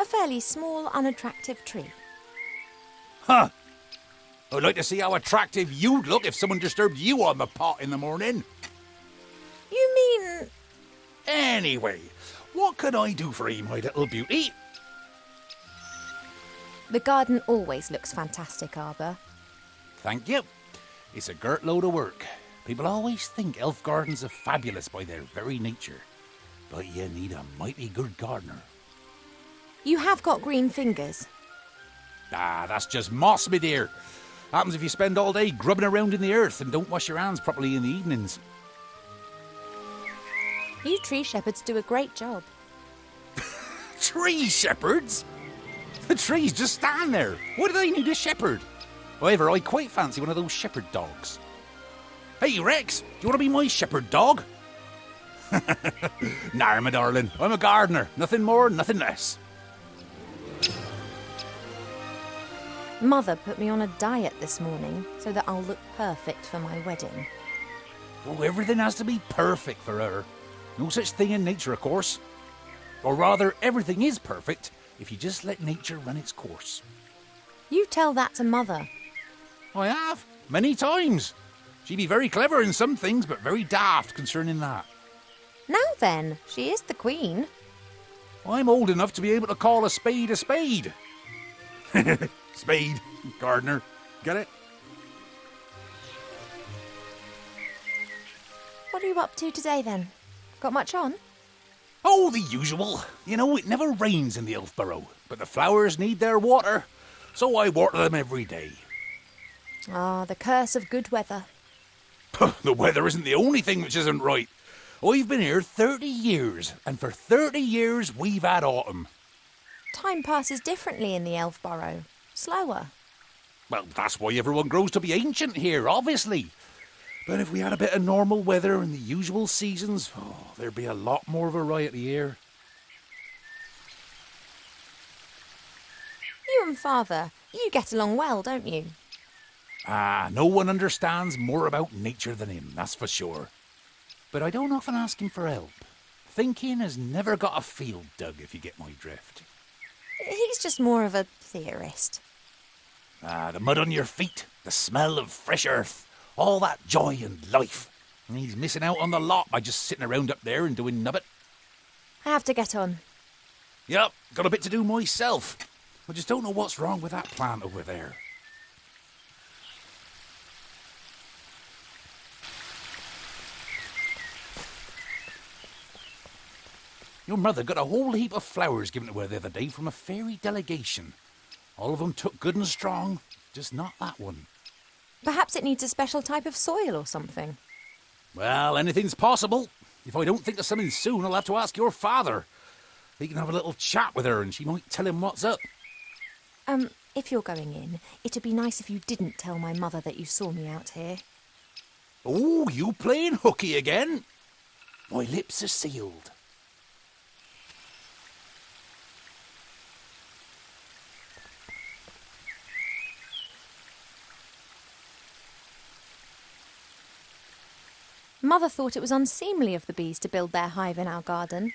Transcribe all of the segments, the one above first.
fairly small, unattractive tree. Huh. I'd like to see how attractive you'd look if someone disturbed you on the pot in the morning. You mean... Anyway, what can I do for you, my little beauty? The garden always looks fantastic, Arbor. Thank you. It's a girt load of work. People always think elf gardens are fabulous by their very nature. But you need a mighty good gardener. You have got green fingers. Ah, that's just moss, my dear. Happens if you spend all day grubbing around in the earth and don't wash your hands properly in the evenings. You tree shepherds do a great job. Tree shepherds? The trees just stand there. Why do they need a shepherd? However, I quite fancy one of those shepherd dogs. Hey, Rex, do you want to be my shepherd dog? Nah, my darling. I'm a gardener. Nothing more, nothing less. Mother put me on a diet this morning so that I'll look perfect for my wedding. Oh, everything has to be perfect for her. No such thing in nature, of course. Or rather, everything is perfect if you just let nature run its course. You tell that to Mother. I have, many times. She'd be very clever in some things, but very daft concerning that. Now then, she is the queen. I'm old enough to be able to call a spade a spade. Spade, gardener, get it? What are you up to today then? Got much on? Oh, the usual. You know, it never rains in the Elfborough, but the flowers need their water, so I water them every day. Ah, the curse of good weather. The weather isn't the only thing which isn't right. I've been here 30 years, and for 30 years we've had autumn. Time passes differently in the Elfborough. Slower. Well, that's why everyone grows to be ancient here, obviously. But if we had a bit of normal weather in the usual seasons, there'd be a lot more variety here. You and Father, you get along well, don't you? Ah, no one understands more about nature than him, that's for sure. But I don't often ask him for help. Thinking has never got a field dug, if you get my drift. He's just more of a theorist. Ah, the mud on your feet, the smell of fresh earth, all that joy and life. And he's missing out on the lot by just sitting around up there and doing nubbit. I have to get on. Yep, got a bit to do myself. I just don't know what's wrong with that plant over there. Your mother got a whole heap of flowers given to her the other day from a fairy delegation. All of them took good and strong, just not that one. Perhaps it needs a special type of soil or something. Well, anything's possible. If I don't think of something soon, I'll have to ask your father. He can have a little chat with her and she might tell him what's up. If you're going in, it'd be nice if you didn't tell my mother that you saw me out here. Oh, you playing hooky again? My lips are sealed. Mother thought it was unseemly of the bees to build their hive in our garden.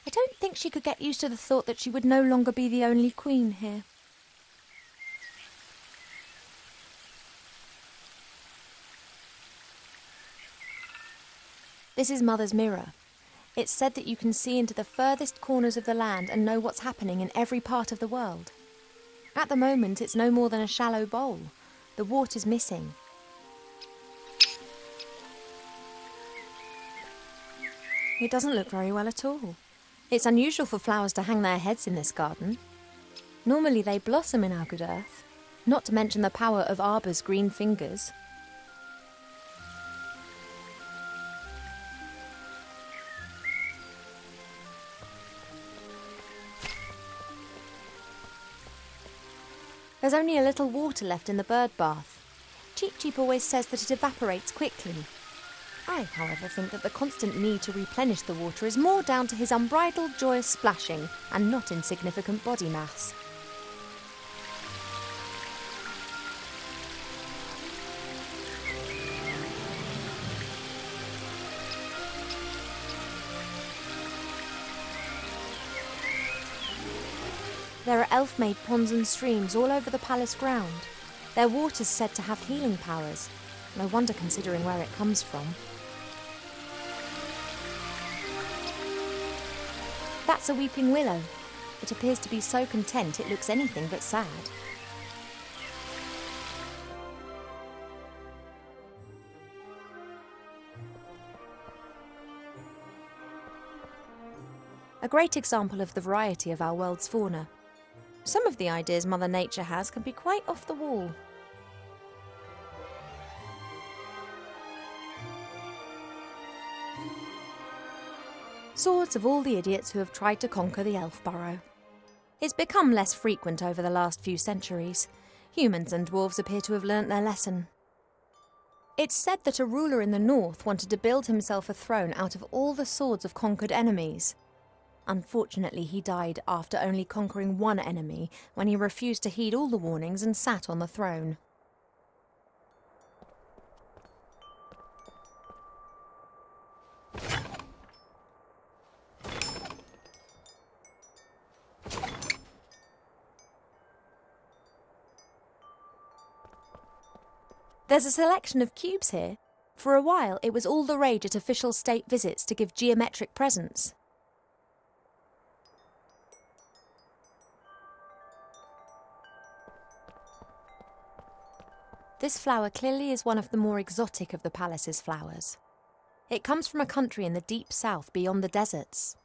I don't think she could get used to the thought that she would no longer be the only queen here. This is Mother's mirror. It's said that you can see into the furthest corners of the land and know what's happening in every part of the world. At the moment, it's no more than a shallow bowl. The water's missing. It doesn't look very well at all. It's unusual for flowers to hang their heads in this garden. Normally they blossom in our good earth, not to mention the power of Arbor's green fingers. There's only a little water left in the bird bath. Cheep Cheep always says that it evaporates quickly. I, however, think that the constant need to replenish the water is more down to his unbridled joyous splashing and not insignificant body mass. There are elf-made ponds and streams all over the palace ground. Their water's said to have healing powers. No wonder considering where it comes from. That's a weeping willow. It appears to be so content it looks anything but sad. A great example of the variety of our world's fauna. Some of the ideas Mother Nature has can be quite off the wall. Swords of all the idiots who have tried to conquer the elf burrow. It's become less frequent over the last few centuries. Humans and dwarves appear to have learnt their lesson. It's said that a ruler in the north wanted to build himself a throne out of all the swords of conquered enemies. Unfortunately, he died after only conquering one enemy when he refused to heed all the warnings and sat on the throne. There's a selection of cubes here. For a while, it was all the rage at official state visits to give geometric presents. This flower clearly is one of the more exotic of the palace's flowers. It comes from a country in the deep south beyond the deserts.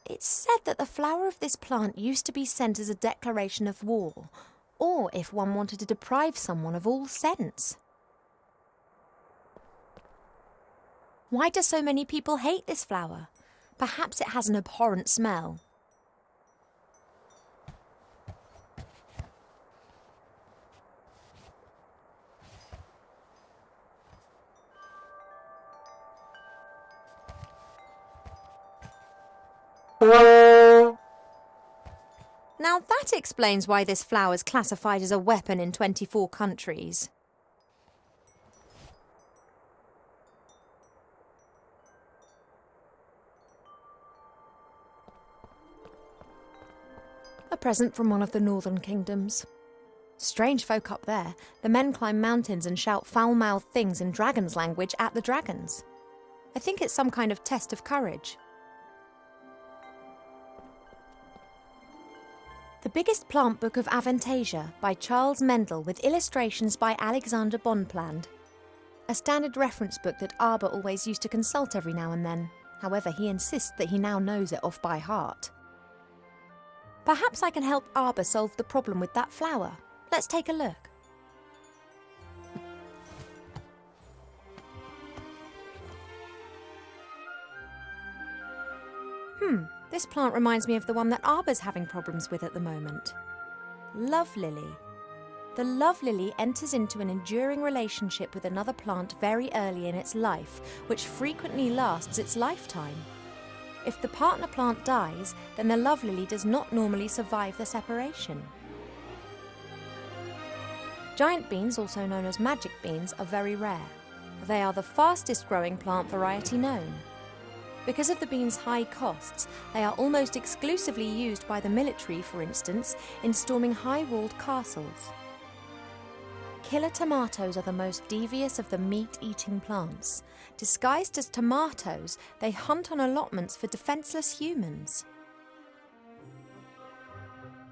It's said that the flower of this plant used to be sent as a declaration of war, or if one wanted to deprive someone of all sense. Why do so many people hate this flower? Perhaps it has an abhorrent smell. Now that explains why this flower is classified as a weapon in 24 countries. A present from one of the northern kingdoms. Strange folk up there. The men climb mountains and shout foul-mouthed things in dragon's language at the dragons. I think it's some kind of test of courage. The Biggest Plant Book of Avantasia by Charles Mendel with illustrations by Alexander Bonpland. A standard reference book that Arber always used to consult every now and then. However, he insists that he now knows it off by heart. Perhaps I can help Arber solve the problem with that flower. Let's take a look. This plant reminds me of the one that Arber's having problems with at the moment. Love lily. The love lily enters into an enduring relationship with another plant very early in its life, which frequently lasts its lifetime. If the partner plant dies, then the love lily does not normally survive the separation. Giant beans, also known as magic beans, are very rare. They are the fastest growing plant variety known. Because of the beans' high costs, they are almost exclusively used by the military, for instance, in storming high-walled castles. Killer tomatoes are the most devious of the meat-eating plants. Disguised as tomatoes, they hunt on allotments for defenceless humans.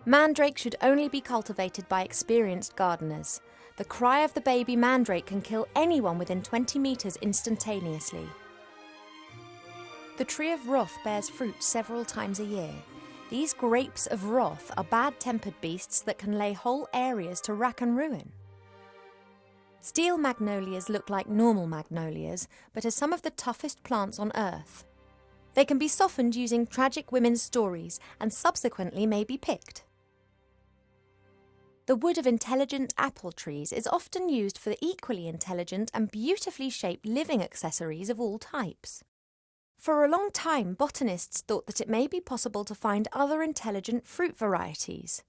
Mandrake should only be cultivated by experienced gardeners. The cry of the baby mandrake can kill anyone within 20 metres instantaneously. The tree of wrath bears fruit several times a year. These grapes of wrath are bad-tempered beasts that can lay whole areas to rack and ruin. Steel magnolias look like normal magnolias, but are some of the toughest plants on earth. They can be softened using tragic women's stories and subsequently may be picked. The wood of intelligent apple trees is often used for equally intelligent and beautifully shaped living accessories of all types. For a long time, botanists thought that it may be possible to find other intelligent fruit varieties.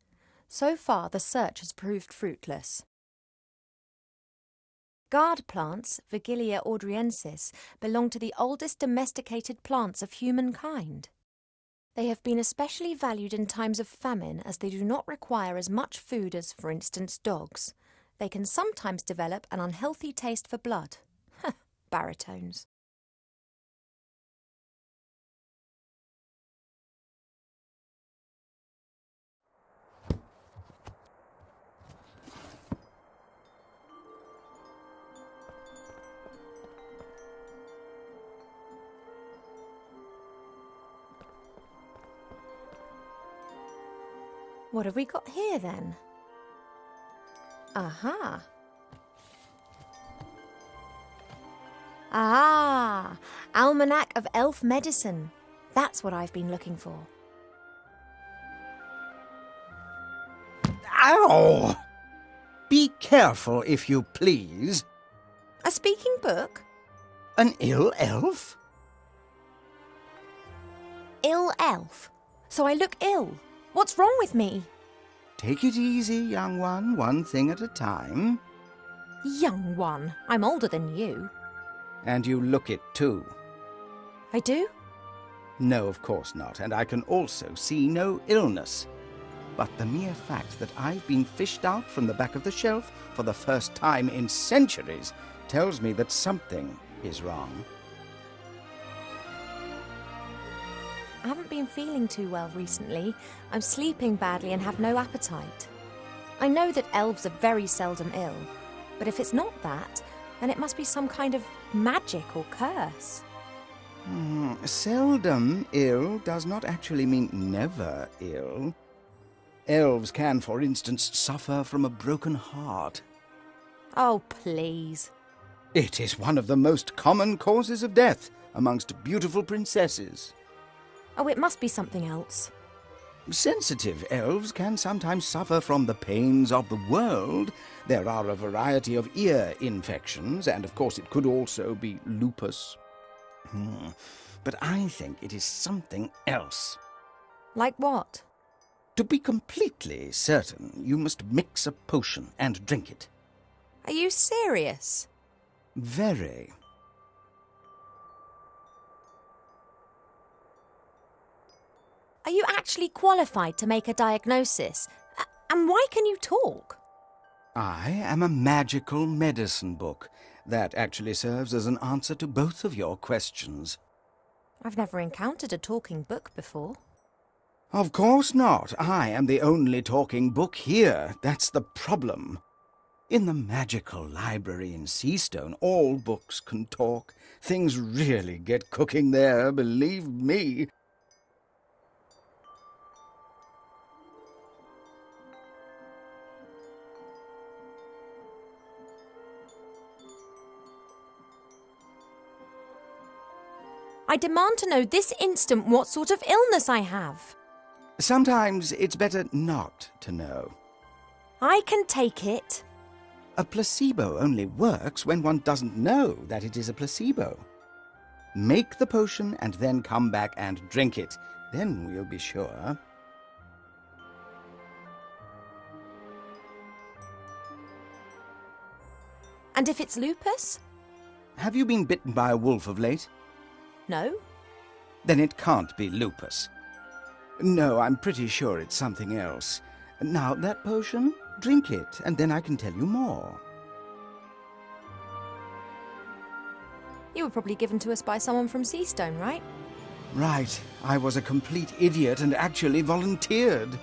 So far, the search has proved fruitless. Guard plants, Vigilia audriensis, belong to the oldest domesticated plants of humankind. They have been especially valued in times of famine as they do not require as much food as, for instance, dogs. They can sometimes develop an unhealthy taste for blood. Baritones. What have we got here then? Aha! Ah! Almanac of Elf Medicine. That's what I've been looking for. Ow! Be careful, if you please. A speaking book? An ill elf? Ill elf? So I look ill. What's wrong with me? Take it easy, young one thing at a time. Young one. I'm older than you. And you look it too. I do? No, of course not, and I can also see no illness. But the mere fact that I've been fished out from the back of the shelf for the first time in centuries tells me that something is wrong. I haven't been feeling too well recently. I'm sleeping badly and have no appetite. I know that elves are very seldom ill, but if it's not that, then it must be some kind of magic or curse. Seldom ill does not actually mean never ill. Elves can, for instance, suffer from a broken heart. Oh, please. It is one of the most common causes of death amongst beautiful princesses. Oh, it must be something else. Sensitive elves can sometimes suffer from the pains of the world. There are a variety of ear infections, and of course it could also be lupus. But I think it is something else. Like what? To be completely certain, you must mix a potion and drink it. Are you serious? Very. Are you actually qualified to make a diagnosis? And why can you talk? I am a magical medicine book. That actually serves as an answer to both of your questions. I've never encountered a talking book before. Of course not. I am the only talking book here. That's the problem. In the magical library in Seastone, all books can talk. Things really get cooking there, believe me. I demand to know this instant what sort of illness I have. Sometimes it's better not to know. I can take it. A placebo only works when one doesn't know that it is a placebo. Make the potion and then come back and drink it. Then we'll be sure. And if it's lupus? Have you been bitten by a wolf of late? No. Then it can't be lupus. No, I'm pretty sure it's something else. Now, that potion, drink it, and then I can tell you more. You were probably given to us by someone from Seastone, right? Right. I was a complete idiot and actually volunteered.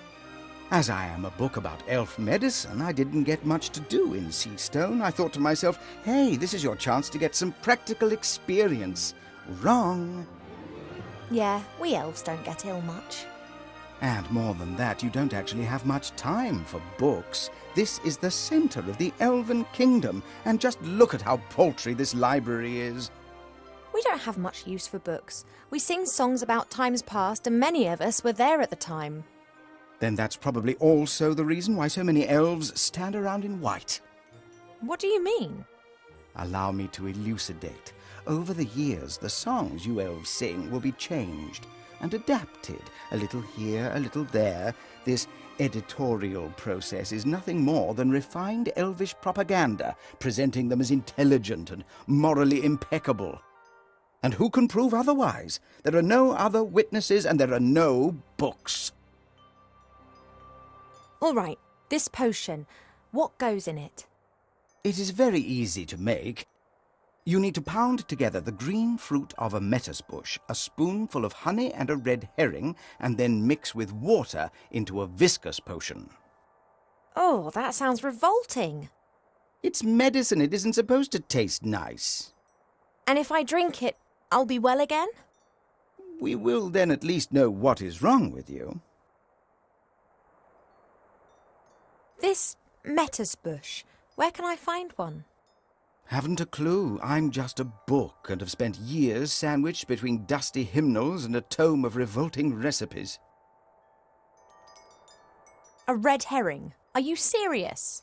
As I am a book about elf medicine, I didn't get much to do in Seastone. I thought to myself, hey, this is your chance to get some practical experience. Wrong. Yeah, we elves don't get ill much. And more than that, you don't actually have much time for books. This is the center of the Elven Kingdom, and just look at how paltry this library is. We don't have much use for books. We sing songs about times past, and many of us were there at the time. Then that's probably also the reason why so many elves stand around in white. What do you mean? Allow me to elucidate. Over the years, the songs you elves sing will be changed and adapted, a little here, a little there. This editorial process is nothing more than refined elvish propaganda, presenting them as intelligent and morally impeccable. And who can prove otherwise? There are no other witnesses and there are no books. All right, this potion, what goes in it? It is very easy to make. You need to pound together the green fruit of a metis bush, a spoonful of honey and a red herring, and then mix with water into a viscous potion. Oh, that sounds revolting. It's medicine. It isn't supposed to taste nice. And if I drink it, I'll be well again? We will then at least know what is wrong with you. This metis bush, where can I find one? Haven't a clue. I'm just a book and have spent years sandwiched between dusty hymnals and a tome of revolting recipes. A red herring? Are you serious?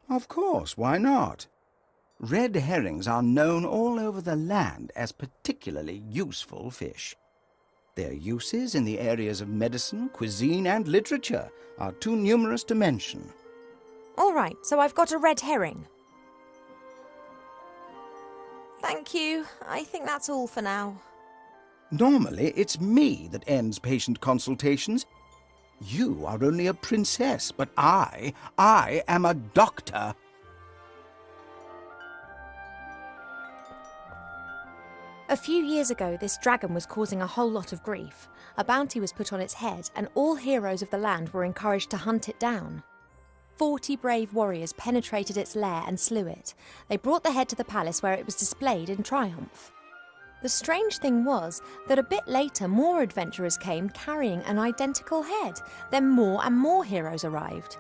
Of course, why not? Red herrings are known all over the land as particularly useful fish. Their uses in the areas of medicine, cuisine, and literature are too numerous to mention. All right, so I've got a red herring. Thank you. I think that's all for now. Normally, it's me that ends patient consultations. You are only a princess, but I am a doctor. A few years ago, this dragon was causing a whole lot of grief. A bounty was put on its head, and all heroes of the land were encouraged to hunt it down. 40 brave warriors penetrated its lair and slew it. They brought the head to the palace where it was displayed in triumph. The strange thing was that a bit later more adventurers came carrying an identical head. Then more and more heroes arrived.